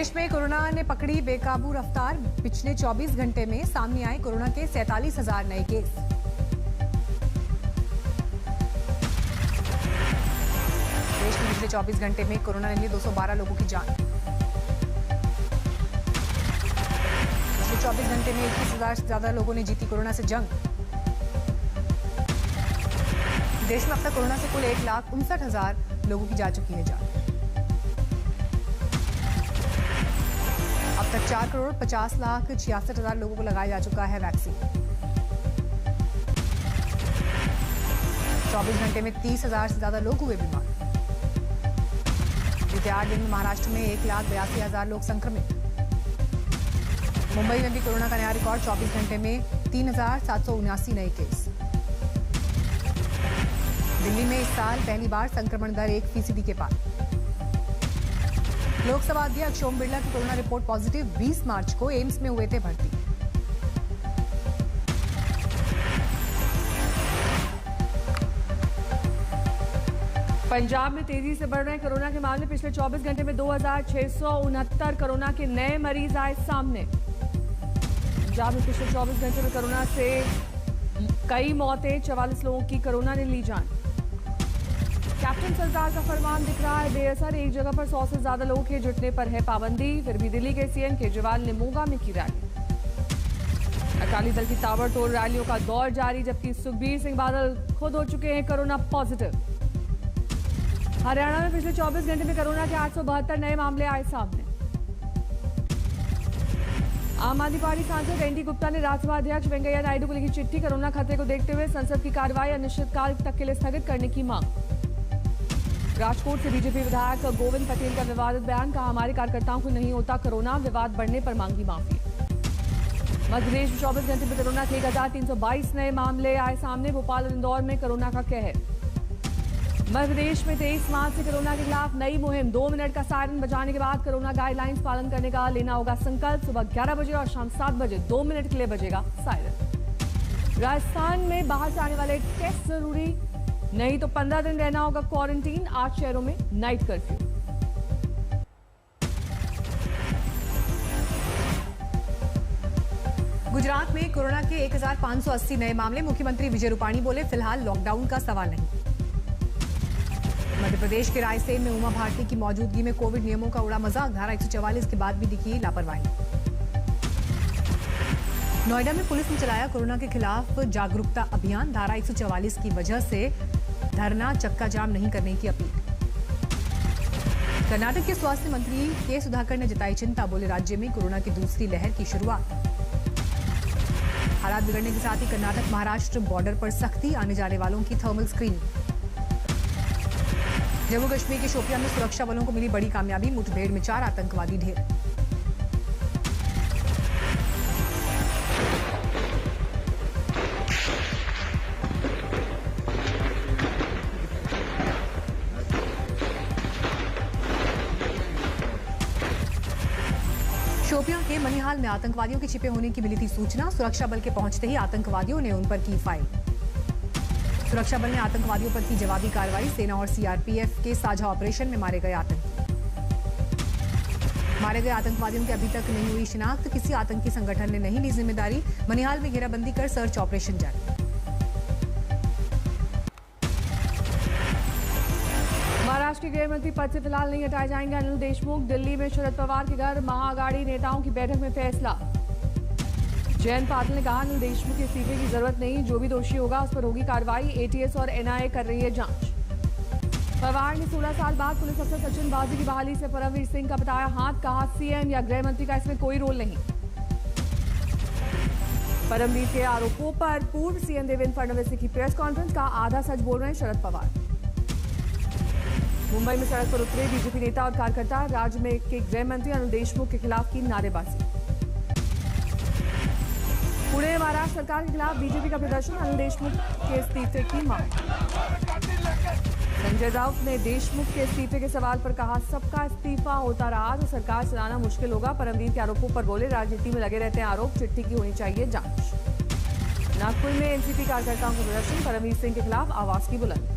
देश में कोरोना ने पकड़ी बेकाबू रफ्तार। पिछले 24 घंटे में सामने आए कोरोना के 47,000 नए केस। देश में पिछले 24 घंटे में कोरोना ने ली 212 लोगों की जान। पिछले 24 घंटे में 21,000 से ज्यादा लोगों ने जीती कोरोना से जंग। देश में अब तक कोरोना से कुल 1,59,000 लोगों की जा चुकी है जान। अब तक 4,50,66,000 लोगों को लगाया जा चुका है वैक्सीन। 24 घंटे में 30,000 से ज्यादा लोग हुए बीमार। बीते 8 दिन में महाराष्ट्र में 1,82,000 लोग संक्रमित। मुंबई में भी कोरोना का नया रिकॉर्ड। 24 घंटे में 3,779 नए केस। दिल्ली में इस साल पहली बार संक्रमण दर 1% के पार। लोकसभा अध्यक्ष ओम बिरला की कोरोना रिपोर्ट पॉजिटिव। 20 मार्च को एम्स में हुए थे भर्ती। पंजाब में तेजी से बढ़ रहे कोरोना के मामले। पिछले 24 घंटे में 2,669 कोरोना के नए मरीज आए सामने। पंजाब में पिछले 24 घंटे में कोरोना से कई मौतें। 44 लोगों की कोरोना ने ली जान। कैप्टन सरकार का फरमान दिख रहा है बेअसर। एक जगह पर 100 से ज्यादा लोगों के जुटने पर है पाबंदी। फिर भी दिल्ली के सीएम केजरीवाल ने मोगा में की रैली। अकाली दल की ताबड़तोड़ रैलियों का दौर जारी, जबकि सुखबीर सिंह बादल खुद हो चुके हैं कोरोना पॉजिटिव। हरियाणा में पिछले 24 घंटे में कोरोना के 872 नए मामले आए सामने। आम आदमी पार्टी सांसद एनडी गुप्ता ने राज्यसभा अध्यक्ष वेंकैया नायडू को लिखी चिट्ठी। कोरोना खतरे को देखते हुए संसद की कार्रवाई अनिश्चितकाल तक के लिए स्थगित करने की मांग। राजकोट से बीजेपी विधायक गोविंद पटेल का विवादित बयान। कहा, हमारे कार्यकर्ताओं को नहीं होता कोरोना। विवाद बढ़ने पर मांगी माफी। मध्य प्रदेश में 24 घंटे में कोरोना के 1,322 नए मामले आए सामने। भोपाल और इंदौर में कोरोना का कहर। मध्य प्रदेश में 23 मार्च से कोरोना के खिलाफ नई मुहिम। 2 मिनट का सायरन बजाने के बाद कोरोना गाइडलाइंस पालन करने का लेना होगा संकल्प। सुबह 11 बजे और शाम 7 बजे 2 मिनट के लिए बजेगा सायरन। राजस्थान में बाहर से आने वाले टेस्ट जरूरी, नहीं तो 15 दिन रहना होगा क्वारंटीन। 8 शहरों में नाइट कर्फ्यू। गुजरात में कोरोना के 1,580 नए मामले। मुख्यमंत्री विजय रूपाणी बोले, फिलहाल लॉकडाउन का सवाल नहीं। मध्य प्रदेश के रायसेन में उमा भारती की मौजूदगी में कोविड नियमों का उड़ा मजाक। धारा 144 के बाद भी दिखी लापरवाही। नोएडा में पुलिस ने चलाया कोरोना के खिलाफ जागरूकता अभियान। धारा 144 की वजह से धरना चक्का जाम नहीं करने की अपील। कर्नाटक के स्वास्थ्य मंत्री के सुधाकर ने जताई चिंता। बोले, राज्य में कोरोना की दूसरी लहर की शुरुआत। हालात बिगड़ने के साथ ही कर्नाटक महाराष्ट्र बॉर्डर पर सख्ती। आने जाने वालों की थर्मल स्क्रीनिंग। जम्मू कश्मीर के शोपियां में सुरक्षा बलों को मिली बड़ी कामयाबी। मुठभेड़ में 4 आतंकवादी ढेर। शोपियां के मनिहाल में आतंकवादियों के छिपे होने की मिली थी सूचना। सुरक्षा बल के पहुंचते ही आतंकवादियों ने उन पर की फायर। सुरक्षा बल ने आतंकवादियों पर की जवाबी कार्रवाई। सेना और सीआरपीएफ के साझा ऑपरेशन में मारे गए आतंकी। मारे गए आतंकवादियों की अभी तक नहीं हुई शिनाख्त। किसी आतंकी संगठन ने नहीं ली जिम्मेदारी। मनिहाल में घेराबंदी कर सर्च ऑपरेशन जारी। महाराष्ट्र के गृह मंत्री पद से फिलहाल नहीं हटाए जाएंगे अनिल देशमुख। दिल्ली में शरद पवार के घर महाअघाड़ी नेताओं की बैठक में फैसला। जयंत पाटिल ने कहा, अनिल देशमुख के इस्तीफे की जरूरत नहीं। जो भी दोषी होगा उस पर होगी कार्रवाई। एटीएस और एनआईए कर रही है जांच। पवार ने 16 साल बाद पुलिस अफसर सचिन बाजी की बहाली से परमवीर सिंह का बताया हाथ। कहा, सीएम या गृह मंत्री का इसमें कोई रोल नहीं। परमवीर के आरोपों पर पूर्व सीएम देवेंद्र फडणवीस ने की प्रेस कॉन्फ्रेंस। का आधा सच बोल रहे हैं शरद पवार। मुंबई में सड़क पर उतरे बीजेपी नेता और कार्यकर्ता। राज्य में के गृह मंत्री अनिल देशमुख के खिलाफ की नारेबाजी। पुणे में महाराष्ट्र सरकार के खिलाफ बीजेपी का प्रदर्शन। अनिल देशमुख के इस्तीफे की मांग। संजय राउत ने देशमुख के इस्तीफे के सवाल पर कहा, सबका इस्तीफा होता रहा तो सरकार चलाना मुश्किल होगा। परमवीर के आरोपों पर बोले, राजनीति में लगे रहते हैं आरोप। चिट्ठी की होनी चाहिए जांच। नागपुर में एनसीपी कार्यकर्ताओं का प्रदर्शन। परमवीर सिंह के खिलाफ आवाज की बुलंदी।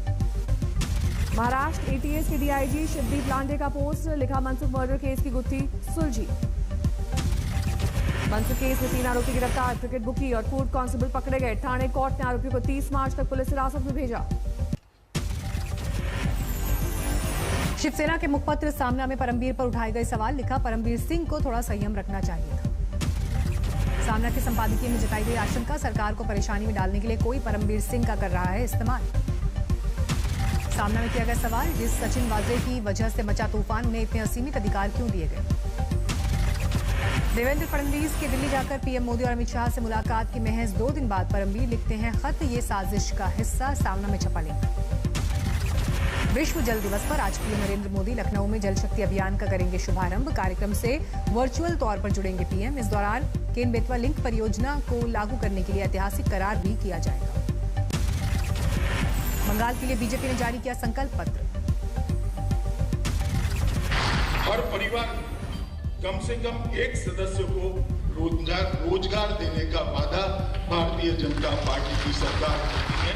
महाराष्ट्र एटीएस के डीआईजी शिवदीप लांडे का पोस्ट, लिखा मनसुख मर्डर केस की गुत्थी सुलझी। मनसुख केस में 3 आरोपी गिरफ्तार, क्रिकेट बुकी और फूड कांस्टेबल पकड़े गए। ठाणे कोर्ट ने आरोपियों को 30 मार्च तक पुलिस हिरासत में भेजा। शिवसेना के मुखपत्र सामना में परमबीर पर उठाए गए सवाल, लिखा परमबीर सिंह को थोड़ा संयम रखना चाहिए था। सामना के संपादकीय में जताई गई आशंका, सरकार को परेशानी में डालने के लिए कोई परमबीर सिंह का कर रहा है इस्तेमाल। सामना में किया गया सवाल, जिस सचिन वाजे की वजह से मचा तूफान, उन्हें इतने असीमित अधिकार क्यों दिए गए। देवेंद्र फडणवीस के दिल्ली जाकर पीएम मोदी और अमित शाह से मुलाकात के महज 2 दिन बाद परमबीर लिखते हैं खत, ये साजिश का हिस्सा, सामना में छपा लेख। विश्व जल दिवस पर आज पीएम नरेंद्र मोदी लखनऊ में जल शक्ति अभियान का करेंगे शुभारंभ। कार्यक्रम से वर्चुअल तौर पर जुड़ेंगे पीएम। इस दौरान केन बेतवा लिंक परियोजना को लागू करने के लिए ऐतिहासिक करार भी किया जाएगा। बंगाल के लिए बीजेपी ने जारी किया संकल्प पत्र। हर परिवार कम से कम एक सदस्य को रोजगार देने का वादा भारतीय जनता पार्टी की सरकार करती है।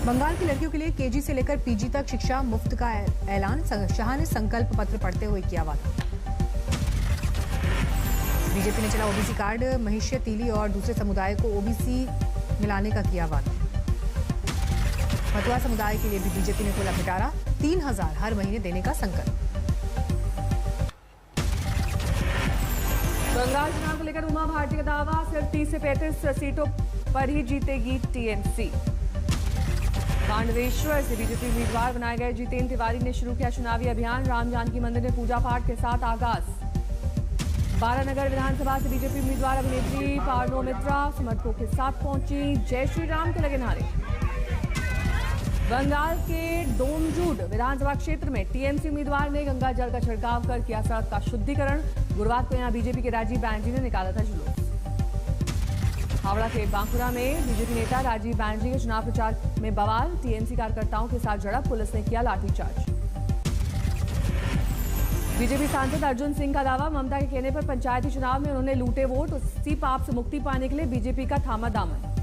बंगाल की लड़कियों के लिए केजी से लेकर पीजी तक शिक्षा मुफ्त का ऐलान, शाह ने संकल्प पत्र पढ़ते हुए किया वादा। बीजेपी ने चला ओबीसी कार्ड, महिष्य, तीली और दूसरे समुदाय को ओबीसी मिलाने का किया वादा। मथुरा समुदाय के लिए भी बीजेपी ने खोला पिटारा, 3000 हर महीने देने का संकल्प। बंगाल चुनाव को लेकर उमा भारती का दावा, सिर्फ 30 से 35 सीटों पर ही जीतेगी टीएमसी। कांडवेश्वर से बीजेपी उम्मीदवार बनाए गए जितेंद्र तिवारी ने शुरू किया चुनावी अभियान, राम जानकी मंदिर में पूजा पाठ के साथ आगाज। बारानगर विधानसभा से बीजेपी उम्मीदवार अभिनेत्री पार्नो मित्रा समर्थकों के साथ पहुंची, जय श्री राम के लगे नारे। बंगाल के डोमजूड विधानसभा क्षेत्र में टीएमसी उम्मीदवार ने गंगा जल का छिड़काव कर किया सड़क का शुद्धिकरण। गुरुवार को यहां बीजेपी के राजीव बैनर्जी ने निकाला था जुलूस। हावड़ा के बांकुरा में बीजेपी नेता राजीव बैनर्जी के चुनाव प्रचार में बवाल, टीएमसी कार्यकर्ताओं के साथ झड़प, पुलिस ने किया लाठीचार्ज। बीजेपी सांसद अर्जुन सिंह का दावा, ममता के कहने पर पंचायती चुनाव में उन्होंने लूटे वोट, उसी पाप से मुक्ति पाने के लिए बीजेपी का थामा दामन।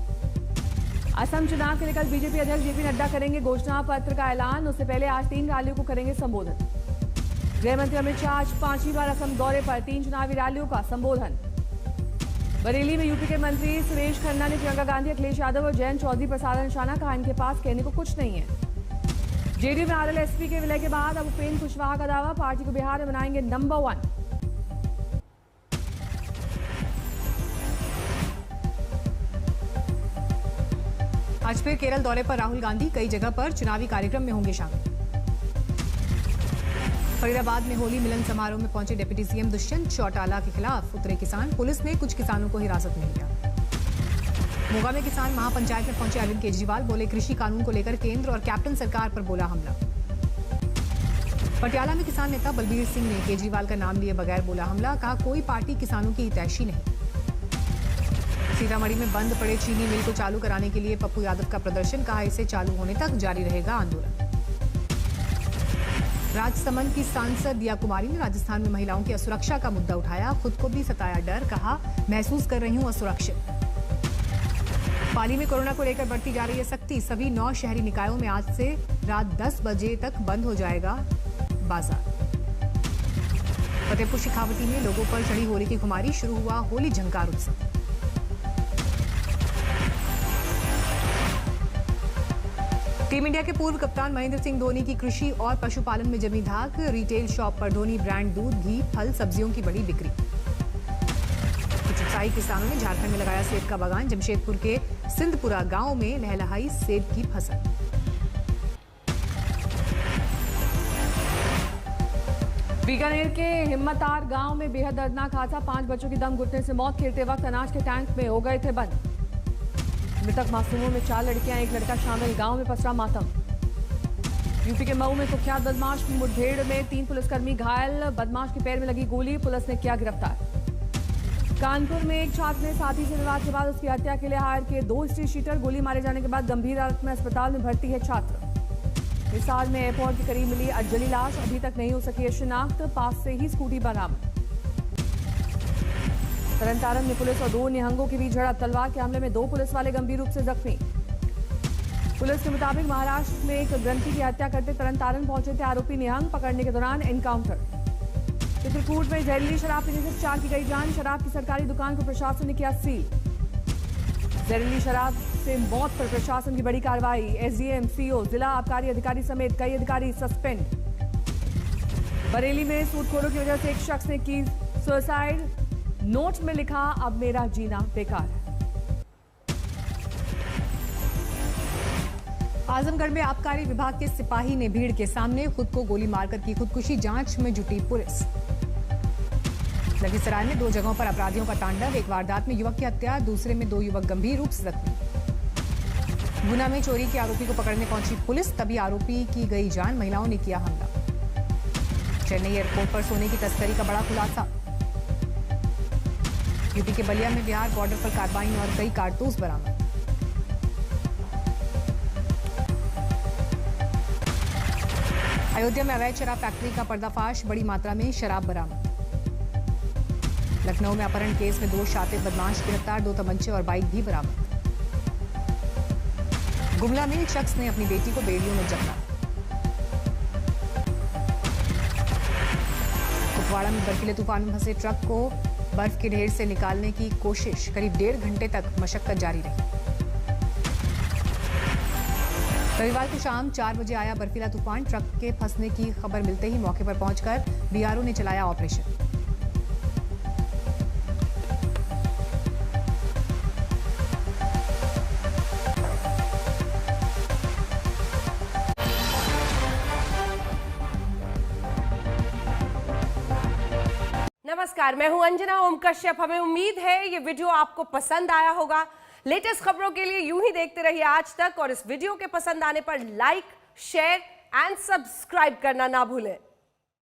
असम चुनाव के लेकर बीजेपी अध्यक्ष जेपी नड्डा करेंगे घोषणा पत्र का ऐलान, उससे पहले आज 3 रैलियों को करेंगे संबोधन। गृह मंत्री अमित शाह आज 5वीं बार असम दौरे पर, 3 चुनावी रैलियों का संबोधन। बरेली में यूपी के मंत्री सुरेश खन्ना ने प्रियंका गांधी, अखिलेश यादव और जयंत चौधरी पर साधा निशाना, कहा इनके पास कहने को कुछ नहीं है। जेडीयू में आरएलएसपी के विलय के बाद अब उपेंद्र कुशवाहा का दावा, पार्टी को बिहार में बनाएंगे नंबर 1। आज फिर केरल दौरे पर राहुल गांधी, कई जगह पर चुनावी कार्यक्रम में होंगे शामिल। फरीदाबाद में होली मिलन समारोह में पहुंचे डिप्टी सीएम दुष्यंत चौटाला के खिलाफ उतरे किसान, पुलिस ने कुछ किसानों को हिरासत में लिया। मोगा में किसान महापंचायत में पहुंचे अरविंद केजरीवाल, बोले कृषि कानून को लेकर केंद्र और कैप्टन सरकार पर बोला हमला। पटियाला में किसान नेता बलबीर सिंह ने केजरीवाल का नाम लिए बगैर बोला हमला, कहा कोई पार्टी किसानों की हितैषी नहीं। सीतामढ़ी में बंद पड़े चीनी मिल को चालू कराने के लिए पप्पू यादव का प्रदर्शन, कहा इसे चालू होने तक जारी रहेगा आंदोलन। राजसमंद की सांसद दिया कुमारी ने राजस्थान में महिलाओं की असुरक्षा का मुद्दा उठाया, खुद को भी सताया डर, कहा महसूस कर रही हूं असुरक्षित। पाली में कोरोना को लेकर बढ़ती जा रही है सख्ती, सभी 9 शहरी निकायों में आज से रात 10 बजे तक बंद हो जाएगा बाजार। फतेहपुर शेखावटी में लोगों पर चढ़ी होली की खुमारी, शुरू हुआ होली झंकार उत्सव। टीम इंडिया के पूर्व कप्तान महेंद्र सिंह धोनी की कृषि और पशुपालन में जमी धाक, रिटेल शॉप पर धोनी ब्रांड दूध, घी, फल, सब्जियों की बड़ी बिक्री। कुछ उत्साही किसानों ने झारखंड में लगाया सेब का बागान, जमशेदपुर के सिंधपुरा गांव में लहलहाई सेब की फसल। बीकानेर के हिम्मतार गांव में बेहद दर्दनाक हादसा, 5 बच्चों की दम घुटने से मौत, खेलते वक्त अनाज के टैंक में हो गए थे बंद। मृतक मासूमों में 4 लड़कियां, 1 लड़का शामिल, गांव में पसरा मातम। यूपी के मऊ में कुख्यात बदमाश की मुठभेड़ में 3 पुलिसकर्मी घायल, बदमाश के पैर में लगी गोली, पुलिस ने किया गिरफ्तार। कानपुर में एक छात्र ने साथी से विवाद के बाद उसकी हत्या के लिए हायर किए 2 स्ट्रीट शीटर, गोली मारे जाने के बाद गंभीर हालत में अस्पताल में भर्ती है छात्र। हिसार में एयरपोर्ट के करीब मिली अजली लाश, अभी तक नहीं हो सकी है शिनाख्त, पास से ही स्कूटी बरामद। तरनतारन में पुलिस और 2 निहंगों के बीच झड़प, तलवार के हमले में 2 पुलिस वाले गंभीर रूप से जख्मी। पुलिस के मुताबिक महाराष्ट्र में एक ग्रंथी की हत्या करते तरनतारन पहुंचे थे आरोपी निहंग। पकड़ने के दौरान एनकाउंटर। चित्रकूट में जहरीली शराब पीने से 4 की गई जान। शराब की सरकारी दुकान को प्रशासन ने किया सील। जहरीली शराब से मौत पर प्रशासन की बड़ी कार्रवाई। एसडीएम, सीओ, जिला आबकारी अधिकारी समेत कई अधिकारी सस्पेंड। बरेली में सूदखोरों की वजह से एक शख्स ने की सुसाइड। नोट में लिखा, अब मेरा जीना बेकार है। आजमगढ़ में आबकारी विभाग के सिपाही ने भीड़ के सामने खुद को गोली मारकर की खुदकुशी। जांच में जुटी पुलिस। लखीसराय में 2 जगहों पर अपराधियों का तांडव। एक वारदात में युवक की हत्या, दूसरे में 2 युवक गंभीर रूप से जख्मी। गुना में चोरी के आरोपी को पकड़ने पहुंची पुलिस, तभी आरोपी की गई जान। महिलाओं ने किया हमला। चेन्नई एयरपोर्ट पर सोने की तस्करी का बड़ा खुलासा। यूपी के बलिया में बिहार बॉर्डर पर कार्बाइन और कई कारतूस बरामद। अयोध्या में अवैध शराब फैक्ट्री का पर्दाफाश, बड़ी मात्रा में शराब बरामद। लखनऊ में अपहरण केस में 2 शातिर बदमाश गिरफ्तार, 2 तमंचे और बाइक भी बरामद। गुमला में एक शख्स ने अपनी बेटी को बेड़ियों में जकड़ा। कुपवाड़ा में बर्फीले तूफान में फंसे ट्रक को बर्फ के ढेर से निकालने की कोशिश, करीब 1.5 घंटे तक मशक्कत जारी रही। रविवार को शाम 4 बजे आया बर्फीला तूफान। ट्रक के फंसने की खबर मिलते ही मौके पर पहुंचकर बीआरओ ने चलाया ऑपरेशन। नमस्कार, मैं हूं अंजना ओम कश्यप। हमें उम्मीद है ये वीडियो आपको पसंद आया होगा। लेटेस्ट खबरों के लिए यूं ही देखते रहिए आज तक, और इस वीडियो के पसंद आने पर लाइक, शेयर एंड सब्सक्राइब करना ना भूलें।